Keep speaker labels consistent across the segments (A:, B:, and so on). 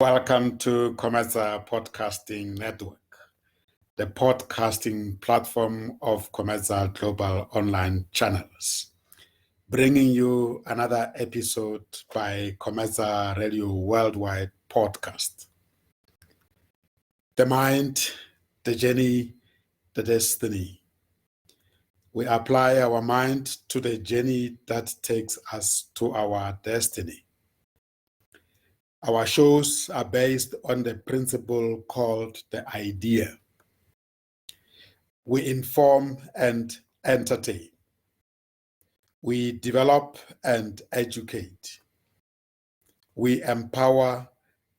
A: Welcome to Comeza Podcasting Network, the podcasting platform of Comeza Global Online Channels, bringing you another episode by Comeza Radio Worldwide Podcast. The mind, the journey, the destiny. We apply our mind to the journey that takes us to our destiny. Our shows are based on the principle called the idea. We inform and entertain. We develop and educate. We empower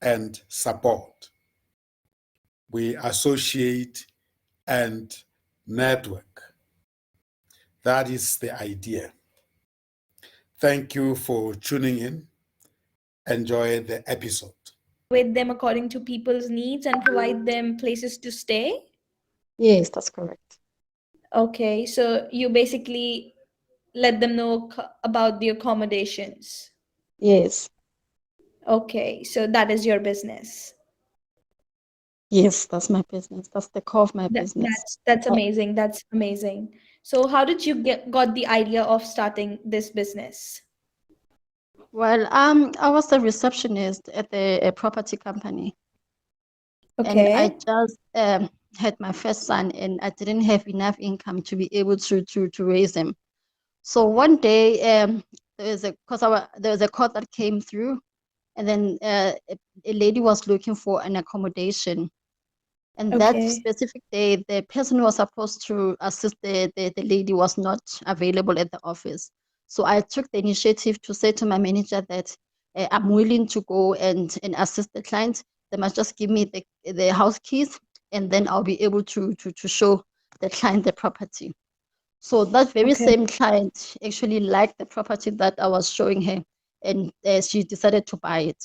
A: and support. We associate and network. That is the idea. Thank you for tuning in. Enjoy the episode.
B: With them according to people's needs and provide them places to stay?
C: Yes, that's correct.
B: Okay, so you basically let them know about the accommodations.
C: Yes.
B: Okay, so that is your business.
C: Yes, that's my business. That's the core of my business.
B: That's amazing. That's amazing. So how did you got the idea of starting this business?
C: Well, I was a receptionist at a property company.
B: Okay.
C: And I just had my first son, and I didn't have enough income to be able to raise him. So one day, there was a call that came through, and then a lady was looking for an accommodation. And that specific day, the person who was supposed to assist the lady was not available at the office. So I took the initiative to say to my manager that I'm willing to go and assist the client. They must just give me the house keys, and then I'll be able to show the client the property. So that very same client actually liked the property that I was showing her, and she decided to buy it.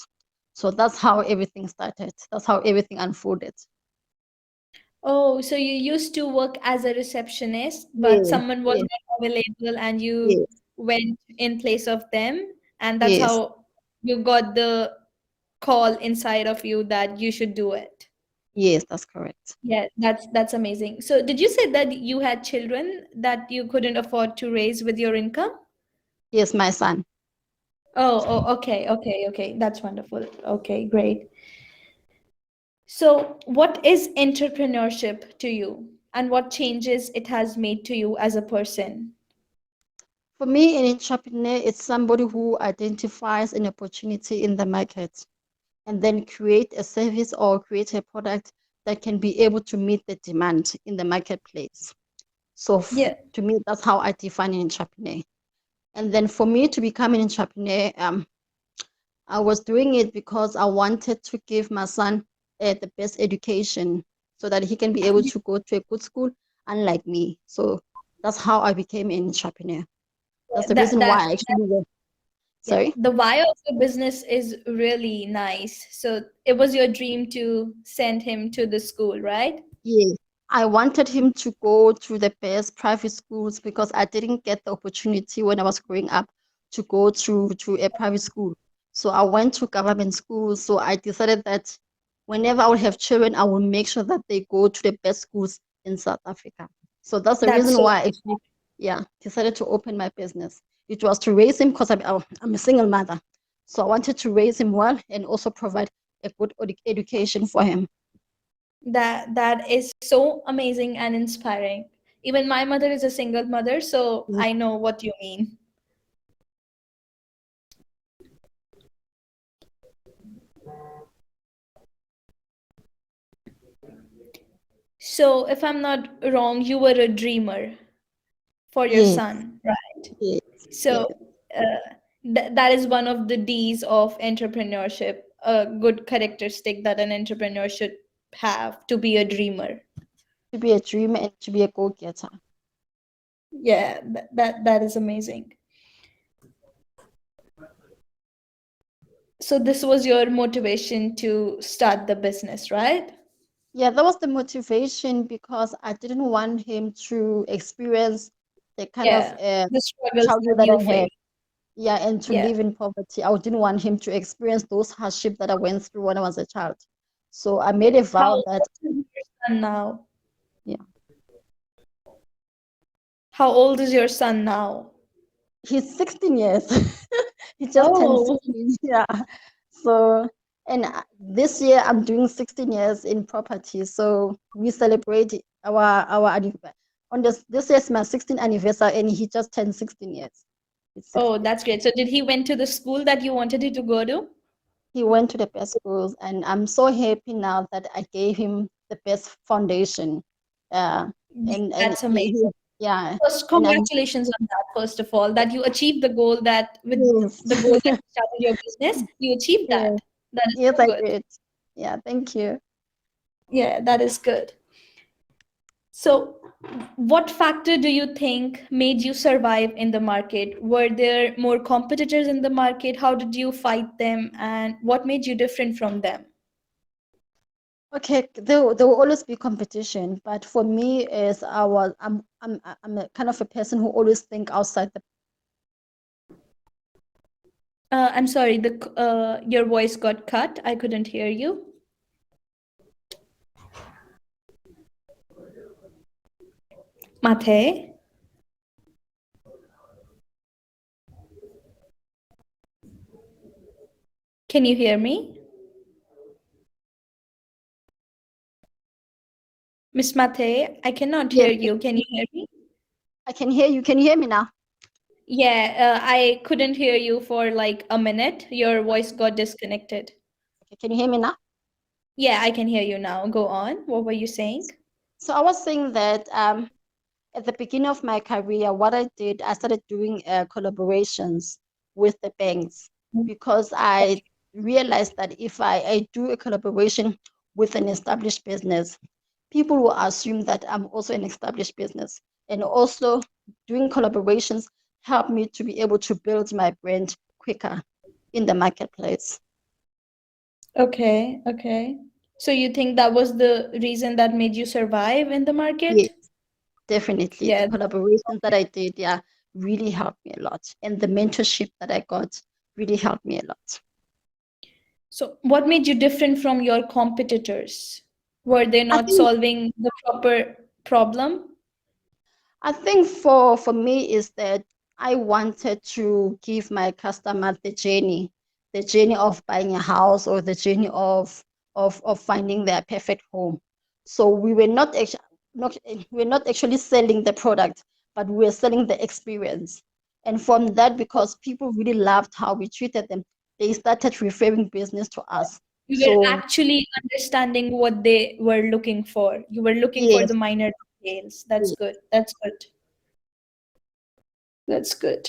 C: So that's how everything started. That's how everything unfolded.
B: Oh, so you used to work as a receptionist, but someone was not available and you went in place of them, and that's how you got the call inside of you that you should do it.
C: Yes, that's correct.
B: Yeah, that's amazing. So did you say that you had children that you couldn't afford to raise with your income?
C: Yes, my son.
B: Oh, okay. That's wonderful. Okay, great. So what is entrepreneurship to you, and what changes it has made to you as a person?
C: For me, an entrepreneur is somebody who identifies an opportunity in the market and then create a service or create a product that can be able to meet the demand in the marketplace. So to me, that's how I define an entrepreneur. And then for me to become an entrepreneur, I was doing it because I wanted to give my son the best education so that he can be able to go to a good school, unlike me. So that's how I became an entrepreneur. That's the reason why I actually went. Sorry?
B: The why of the business is really nice. So it was your dream to send him to the school, right?
C: Yes. I wanted him to go to the best private schools because I didn't get the opportunity when I was growing up to go to a private school. So I went to government schools. So I decided that whenever I would have children, I will make sure that they go to the best schools in South Africa. So that's the reason why I actually, decided to open my business. It was to raise him because I'm a single mother. So I wanted to raise him well and also provide a good education for him.
B: That is so amazing and inspiring. Even my mother is a single mother, so I know what you mean. So if I'm not wrong, you were a dreamer for your son, right?
C: Yes.
B: So that is one of the D's of entrepreneurship, a good characteristic that an entrepreneur should have, to be a dreamer.
C: To be a dreamer and to be a go-getter.
B: Yeah, that is amazing. So this was your motivation to start the business, right?
C: Yeah, that was the motivation because I didn't want him to experience the kind of
B: the struggles
C: childhood
B: that
C: that
B: you
C: I had.
B: face.
C: Yeah, and to live in poverty. I didn't want him to experience those hardships that I went through when I was a child. So I made a vow that.
B: How old is your son now?
C: Yeah.
B: How old is your son now?
C: He's 16 years. He just turned 16. Yeah. So, and this year I'm doing 16 years in property. So we celebrate our on this year's my 16th anniversary, and he just turned 16 years.
B: Oh, that's great. So did he went to the school that you wanted him to go to?
C: He went to the best schools, and I'm so happy now that I gave him the best foundation.
B: That's amazing.
C: Yeah.
B: First, congratulations on that, first of all, that you achieved the goal that with the goal that you started your business, you achieved that. That is
C: yes,
B: so
C: I
B: good.
C: did. Yeah, thank you.
B: Yeah, that is good. So, what factor do you think made you survive in the market? Were there more competitors in the market? How did you fight them? And what made you different from them?
C: Okay, there will always be competition, but for me, I'm a kind of a person who always think outside the.
B: I'm sorry, your voice got cut. I couldn't hear you. Mathe? Can you hear me? Miss Mathe, I cannot hear you. Can you hear me?
C: I can hear you. Can you hear me now?
B: Yeah, I couldn't hear you for like a minute. Your voice got disconnected.
C: Okay, can you hear me now?
B: Yeah, I can hear you now. Go on. What were you saying?
C: So I was saying that at the beginning of my career, what I did, I started doing collaborations with the banks because I realized that if I do a collaboration with an established business, people will assume that I'm also an established business. And also doing collaborations helped me to be able to build my brand quicker in the marketplace.
B: Okay, okay. So you think that was the reason that made you survive in the market?
C: Yes, definitely.
B: Yeah.
C: The collaborations that I did, yeah, really helped me a lot. And the mentorship that I got really helped me a lot.
B: So what made you different from your competitors? Were they not solving the proper problem?
C: I think for me is that I wanted to give my customer the journey of buying a house or the journey of finding their perfect home. So we were we're not actually selling the product, but we were selling the experience. And from that, because people really loved how we treated them, they started referring business to us.
B: You were
C: So
B: actually understanding what they were looking for. You were looking for
C: yes,
B: the minor details. That's good. That's good. That's good.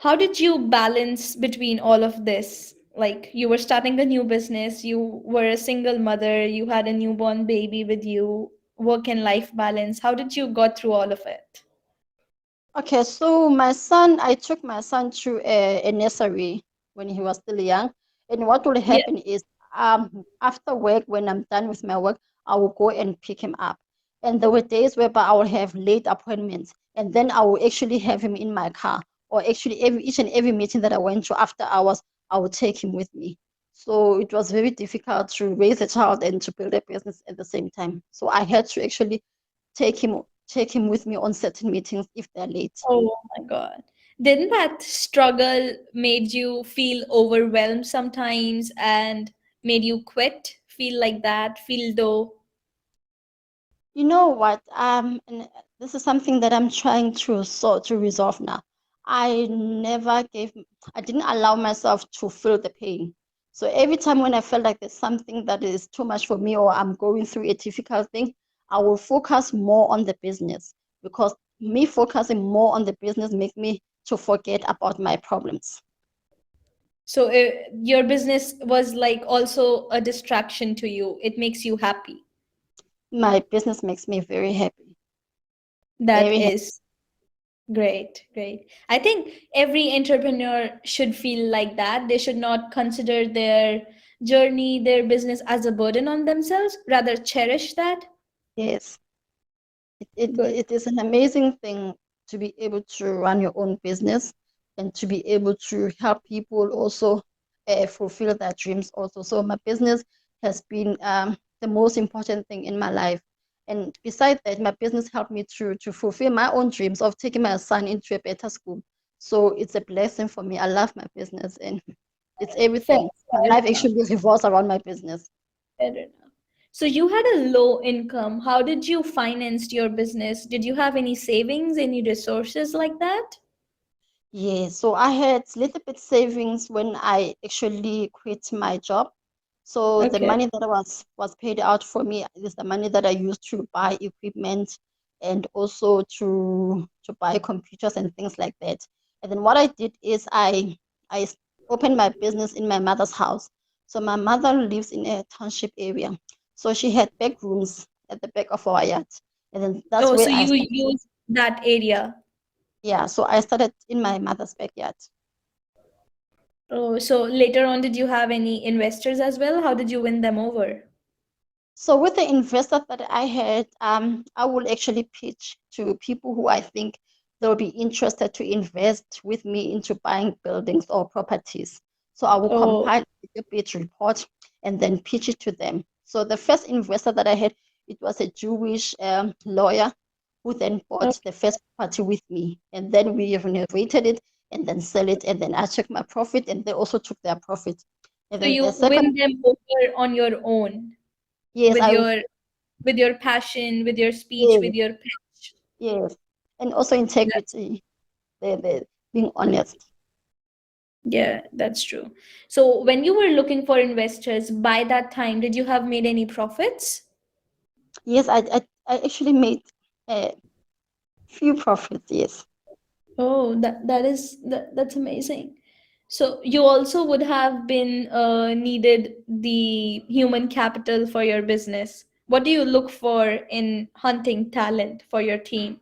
B: How did you balance between all of this? Like you were starting a new business, you were a single mother, you had a newborn baby with you, work and life balance. How did you got through all of it?
C: okay, so I took my son to a nursery when he was still young. And what will
B: Yeah.
C: happen is after work, when I'm done with my work, I will go and pick him up. And there were days whereby I will have late appointments, and then I will actually have him in my car, or actually each and every meeting that I went to after hours, I would take him with me. So it was very difficult to raise a child and to build a business at the same time. So I had to actually take him with me on certain meetings if they're late.
B: Oh my God. Didn't that struggle made you feel overwhelmed sometimes and made you quit? Feel like that? Feel though?
C: You know what? And this is something that I'm trying to resolve now. I didn't allow myself to feel the pain. So every time when I felt like there's something that is too much for me or I'm going through a difficult thing, I will focus more on the business because me focusing more on the business makes me to forget about my problems.
B: So your business was like also a distraction to you. It makes you happy.
C: My business makes me very happy.
B: That
C: Very happy.
B: is great, great. I think every entrepreneur should feel like that. They should not consider their journey, their business as a burden on themselves, rather cherish that.
C: Yes.
B: Good.
C: It is an amazing thing to be able to run your own business and to be able to help people also fulfill their dreams also. So my business has been the most important thing in my life. And besides that, my business helped me to fulfill my own dreams of taking my son into a better school. So it's a blessing for me. I love my business and it's
B: Fair,
C: everything. My
B: fair
C: life
B: enough.
C: actually revolves around my business.
B: Fair enough. So you had a low income. How did you finance your business? Did you have any savings, any resources like that?
C: Yeah, so I had little bit savings when I actually quit my job. So the
B: Okay.
C: money that was paid out for me is the money that I used to buy equipment and also to buy computers and things like that. And then what I did is I opened my business in my mother's house. So my mother lives in a township area. So she had back rooms at the back of our yard. And then that's
B: Oh,
C: where
B: so
C: I
B: you
C: started.
B: use that area.
C: Yeah, so I started in my mother's backyard.
B: Oh, so later on, did you have any investors as well? How did you win them over?
C: So with the investor that I had, I will actually pitch to people who I think they'll be interested to invest with me into buying buildings or properties. So I will
B: Oh,
C: compile a pitch report and then pitch it to them. So the first investor that I had, it was a Jewish lawyer who then bought the first property with me. And then we renovated it and then sell it. And then I took my profit and they also took their profit. And
B: so
C: then
B: you
C: a second,
B: win them over on your own
C: yes,
B: with your passion, with your speech,
C: yes,
B: with your pitch.
C: yes. And also integrity, the being honest.
B: Yeah, that's true. So when you were looking for investors by that time, did you have made any profits?
C: Yes, I actually made a few profits, yes.
B: Oh, that's amazing. So you also would have been needed the human capital for your business. What do you look for in hunting talent for your team?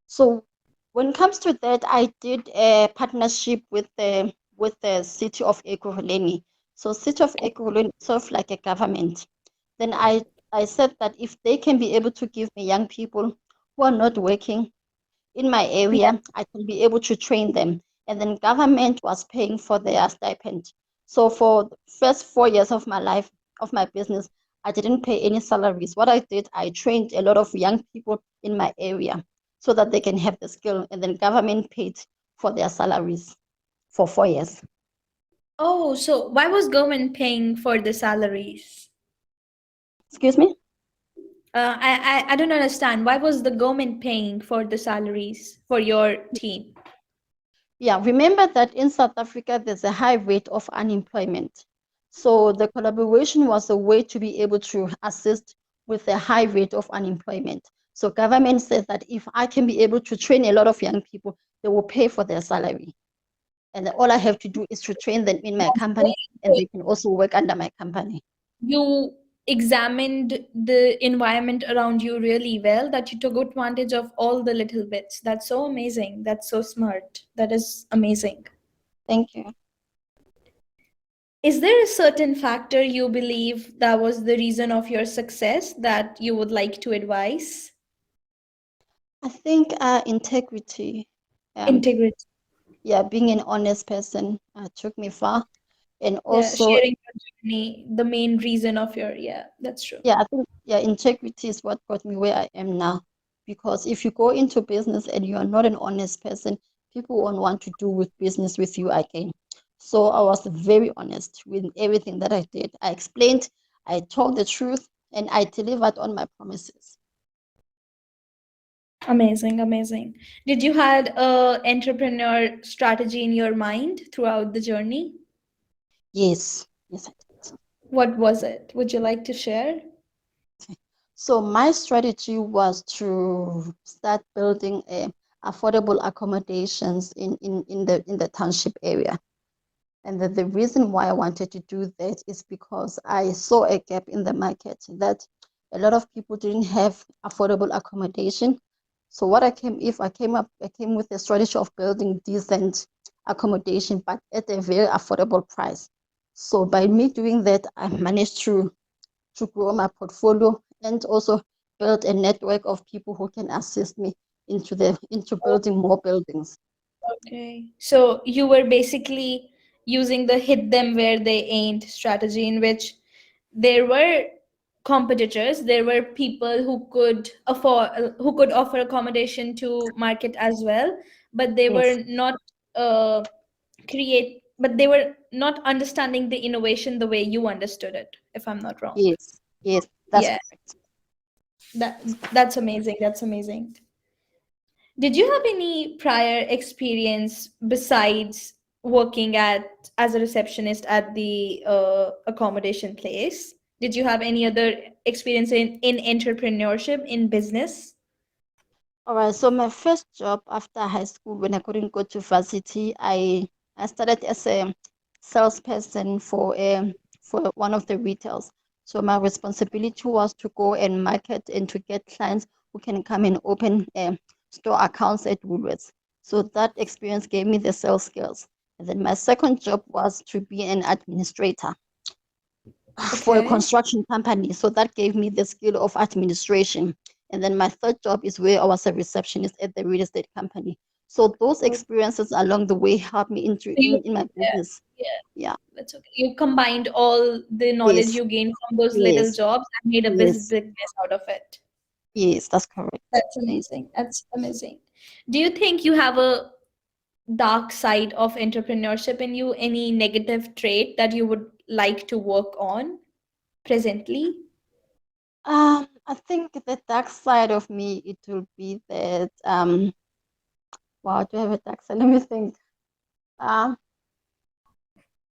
C: So when it comes to that, I did a partnership with the city of Ekurhuleni. So city of Ekurhuleni is sort of like a government. Then I said that if they can be able to give me young people who are not working in my
B: Yeah.
C: area, I can be able to train them. And then government was paying for their stipend. So for the first 4 years of my life, of my business, I didn't pay any salaries. What I did, I trained a lot of young people in my area so that they can have the skill. And then government paid for their salaries for 4 years.
B: Oh, so why was government paying for the salaries?
C: Excuse me?
B: I don't understand. Why was the government paying for the salaries for your team?
C: Yeah, remember that in South Africa, there's a high rate of unemployment. So the collaboration was a way to be able to assist with the high rate of unemployment. So government said that if I can be able to train a lot of young people, they will pay for their salary. And then all I have to do is to train them in my
B: That's
C: company,
B: very
C: and
B: good.
C: they can also work under my company.
B: You examined the environment around you really well, that you took advantage of all the little bits. That's so amazing. That's so smart. That is amazing.
C: Thank you.
B: Is there a certain factor you believe that was the reason of your success that you would like to advise?
C: I think integrity, um,
B: Integrity.
C: yeah, being an honest person took me far. And
B: Yeah,
C: also,
B: sharing your journey, the main reason of your, yeah, that's true.
C: yeah, I think integrity is what got me where I am now. Because if you go into business and you are not an honest person, people won't want to do with business with you again. So I was very honest with everything that I did. I explained, I told the truth, and I delivered on my promises.
B: Amazing, amazing. Did you had a entrepreneur strategy in your mind throughout the journey?
C: Yes, yes, I did.
B: What was it? Would you like to share?
C: So my strategy was to start building affordable accommodations in the township area. And the reason why I wanted to do that is because I saw a gap in the market that a lot of people didn't have affordable accommodation. So what I came with a strategy of building decent accommodation, but at a very affordable price. So by me doing that, I managed to grow my portfolio and also build a network of people who can assist me into building more buildings.
B: Okay. So you were basically using the hit them where they ain't strategy, in which there were competitors, there were people who could offer accommodation to market as well, but they
C: Yes,
B: were not uh, but they were not understanding the innovation the way you understood it, if I'm not wrong.
C: yes, that's
B: Yeah,
C: correct.
B: that that's amazing. That's amazing. Did you have any prior experience besides working at as a receptionist at the accommodation place? Did you have any other experience in entrepreneurship, in business?
C: All right, so my first job after high school, when I couldn't go to varsity, I started as a salesperson for one of the retails. So my responsibility was to go and market and to get clients who can come and open store accounts at Woolworths. So that experience gave me the sales skills. And then my second job was to be an administrator for a
B: Okay.
C: construction company. So that gave me the skill of administration. And then my third job is where I was a receptionist at the real estate company. So those
B: Oh,
C: experiences along the way helped me
B: so you,
C: in my
B: yeah,
C: business.
B: yeah,
C: Yeah.
B: that's okay. You combined all the knowledge
C: Yes.
B: you gained from those little
C: Yes.
B: jobs and made a
C: Yes.
B: business out of it.
C: Yes. That's correct.
B: That's
C: Thank
B: amazing. That's amazing. Do you think you have a dark side of entrepreneurship in you? Any negative trait that you would like to work on presently?
C: you. I think the dark side of me, it will be that wow, do I have a dark side? Let me think. Um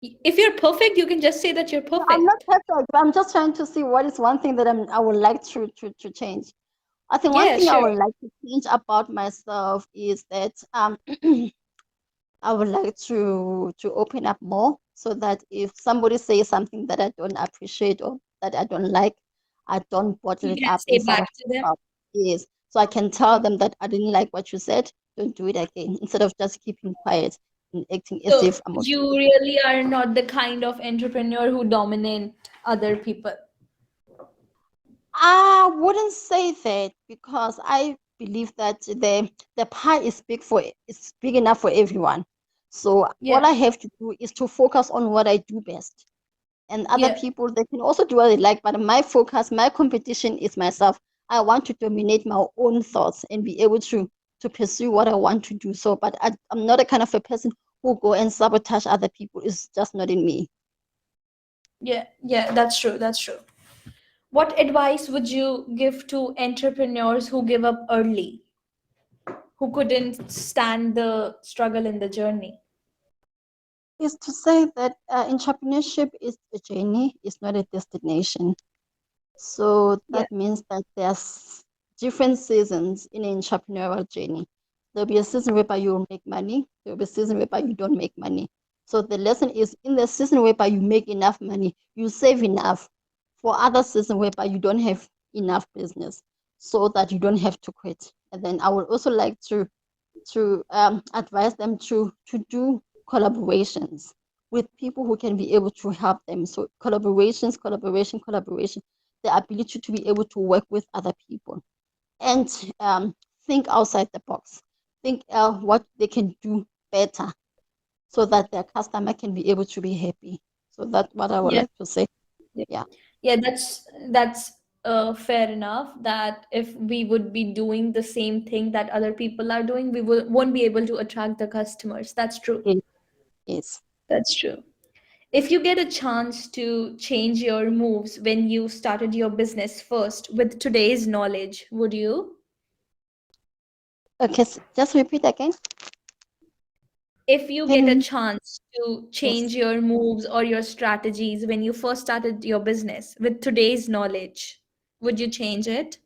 B: If you're perfect, you can just say that you're
C: I'm not
B: perfect.
C: perfect. I'm just trying to see what is one thing that I would like to change. I think one
B: Yeah,
C: thing I
B: sure.
C: would like to change about myself is that I would like to open up more so that if somebody says something that I don't appreciate or that I don't like, I don't bottle
B: You
C: it
B: can
C: up
B: say
C: inside
B: back
C: of
B: to them.
C: myself. Yes. So I can tell them that I didn't like what you said, don't do it again, instead of just keeping quiet and acting as
B: So
C: if I'm okay.
B: you really are not the kind of entrepreneur who dominate other people.
C: I wouldn't say that because I believe that the pie is big enough for everyone. So all
B: Yeah,
C: I have to do is to focus on what I do best. And other
B: yeah,
C: people, they can also do what they like, but my focus, my competition is myself. I want to dominate my own thoughts and be able to pursue what I want to do. So, but I'm not a kind of a person who go and sabotage other people. It's just not in me.
B: yeah, yeah, that's true. That's true. What advice would you give to entrepreneurs who give up early, who couldn't stand the struggle in the journey?
C: Is to say that entrepreneurship is a journey, it's not a destination. So
B: Yeah,
C: that means that there's different seasons in an entrepreneurial journey. There'll be a season whereby you'll make money. There'll be a season whereby you don't make money. So the lesson is in the season whereby you make enough money, you save enough for other season whereby you don't have enough business so that you don't have to quit. And then I would also like to advise them to do collaborations with people who can be able to help them. So collaboration, the ability to be able to work with other people and think outside the box. Think what they can do better so that their customer can be able to be happy. So that's what I would
B: yeah,
C: like to say.
B: yeah.
C: Yeah.
B: Yeah, that's fair enough. That if we would be doing the same thing that other people are doing, won't be able to attract the customers. That's true.
C: Yes. Yes.
B: That's true. If you get a chance to change your moves when you started your business first with today's knowledge, would you?
C: Okay, just repeat again.
B: If you get a
C: Can
B: chance to
C: yes.
B: change your moves or your strategies when you first started your business with today's knowledge, would you change it?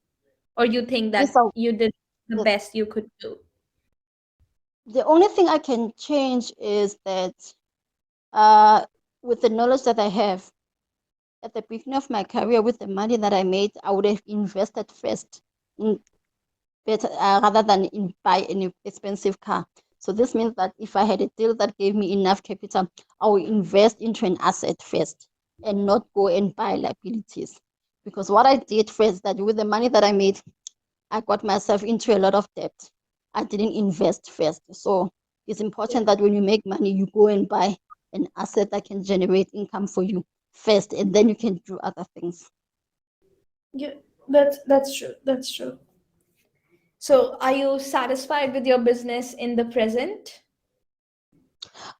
B: Or you think
C: Yes,
B: that you did the
C: yes.
B: best you could do?
C: The only thing I can change is that uh, with the knowledge that I have at the beginning of my career, with the money that I made, I would have invested first in better rather than in buy an expensive car. So this means that if I had a deal that gave me enough capital, I will invest into an asset first and not go and buy liabilities. Because what I did first, that with the money that I made, I got myself into a lot of debt. I didn't invest first. So it's important that when you make money, you go and buy an asset that can generate income for you first, and then you can do other things.
B: Yeah, that's true. That's true. So, are you satisfied with your business in the present?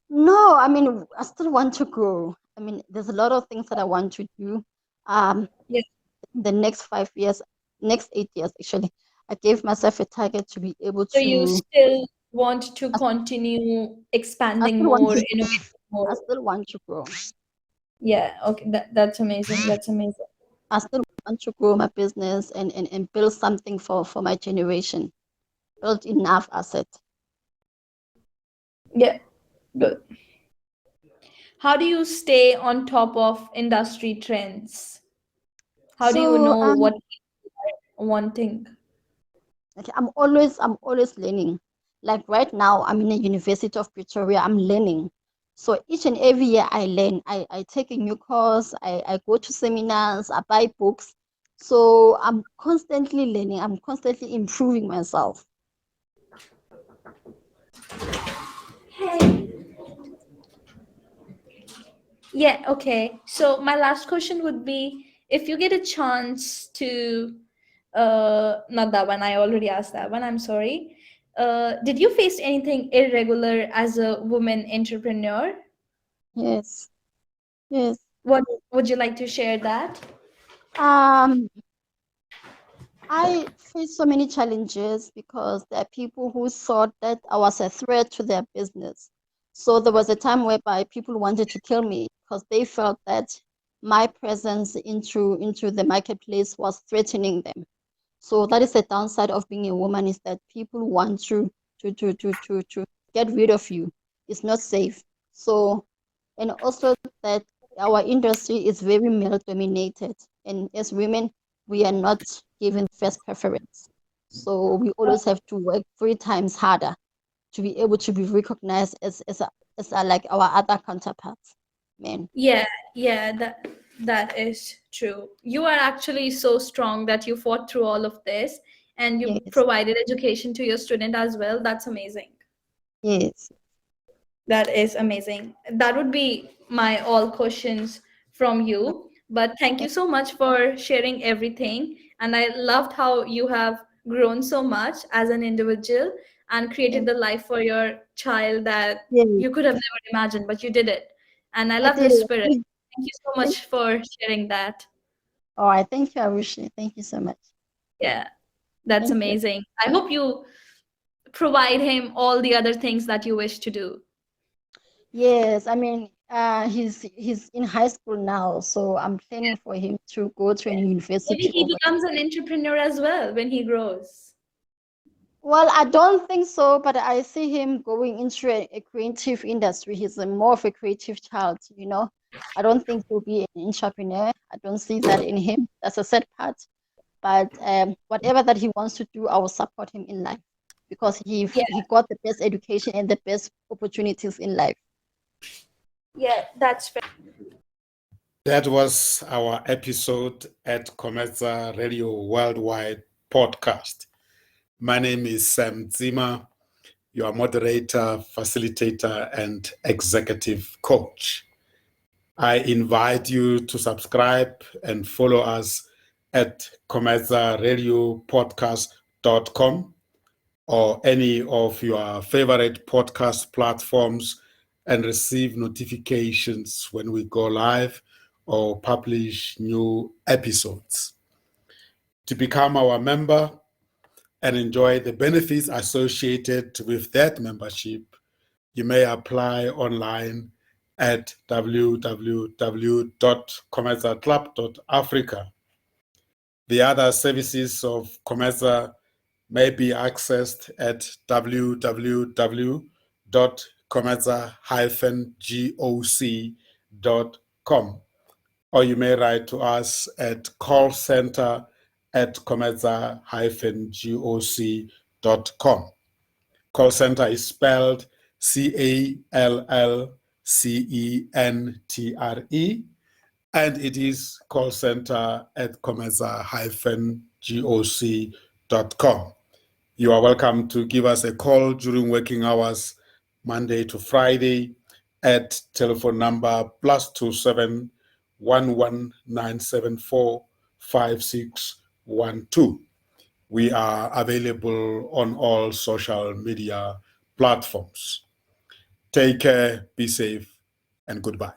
C: No, I mean, I still want to grow. I mean, there's a lot of things that I want to do.
B: Yeah.
C: The next 5 years, next 8 years, actually, I gave myself a target to be able
B: So you
C: to.
B: still want to
C: I,
B: continue
C: I
B: expanding
C: still want
B: more,
C: to.
B: innovating
C: I
B: more.
C: still want to grow.
B: Yeah, okay, that's amazing. That's amazing.
C: I still want to grow my business and build something for my generation. Build enough asset.
B: Yeah, good. How do you stay on top of industry trends? How do you
C: So
B: know what people are wanting?
C: okay, I'm always learning. Like right now, I'm in the University of Pretoria. I'm learning. So each and every year I learn. I take a new course. I go to seminars. I buy books. So I'm constantly learning. I'm constantly improving myself.
B: Yeah, okay. So my last question would be, if you get a chance to, not that one, I already asked that one, I'm sorry. Did you face anything irregular as a woman entrepreneur?
C: Yes. Yes.
B: What would you like to share that?
C: Um, I face so many challenges because there are people who thought that I was a threat to their business. So there was a time whereby people wanted to kill me because they felt that my presence into the marketplace was threatening them. So that is the downside of being a woman, is that people want to get rid of you. It's not safe. So, and also that our industry is very male dominated, and as women we are not given first preference. So we always have to work 3 times harder to be able to be recognized as like our other counterparts, men.
B: Yeah, yeah, that is true. You are actually so strong that you fought through all of this and you
C: Yes,
B: provided education to your student as well. That's amazing.
C: yes.
B: That is amazing. That would be my all questions from you. But thank you so much for sharing everything. And I loved how you have grown so much as an individual and created
C: Yes,
B: the life for your child that
C: yes.
B: you could have never imagined, but you did it. And I
C: I
B: love
C: did
B: your
C: it.
B: spirit. Thank you so
C: Thank,
B: much for sharing that.
C: all right, thank you, Aarushi. Thank you so much.
B: Yeah, that's
C: Thank you.
B: amazing. I hope you provide him all the other things that you wish to do.
C: Yes, I mean, he's in high school now, so I'm planning for him to go to a
B: Maybe
C: university
B: he
C: over.
B: becomes an entrepreneur as well when he grows.
C: Well, I don't think so, but I see him going into a creative industry. He's more of a creative child, you know. I don't think he'll be an entrepreneur. I don't see that in him. That's a sad part. But whatever that he wants to do, I will support him in life because
B: Yeah,
C: he got the best education and the best opportunities in life.
B: yeah, that's fair.
A: That was our episode at Comeza Radio Worldwide podcast. My name is Sam Zima, your moderator, facilitator, and executive coach. I invite you to subscribe and follow us at comezaradiopodcast.com or any of your favorite podcast platforms and receive notifications when we go live or publish new episodes. To become our member and enjoy the benefits associated with that membership, you may apply online at www.comezaclub.africa. The other services of Comeza may be accessed at www.comeza-goc.com, or you may write to us at callcenter@comeza-goc.com. Call center is spelled CALLCENTRE, and it is call center at comeza-goc.com. You are welcome to give us a call during working hours, Monday to Friday, at telephone number +27 11974 5612. We are available on all social media platforms. Take care, be safe, and goodbye.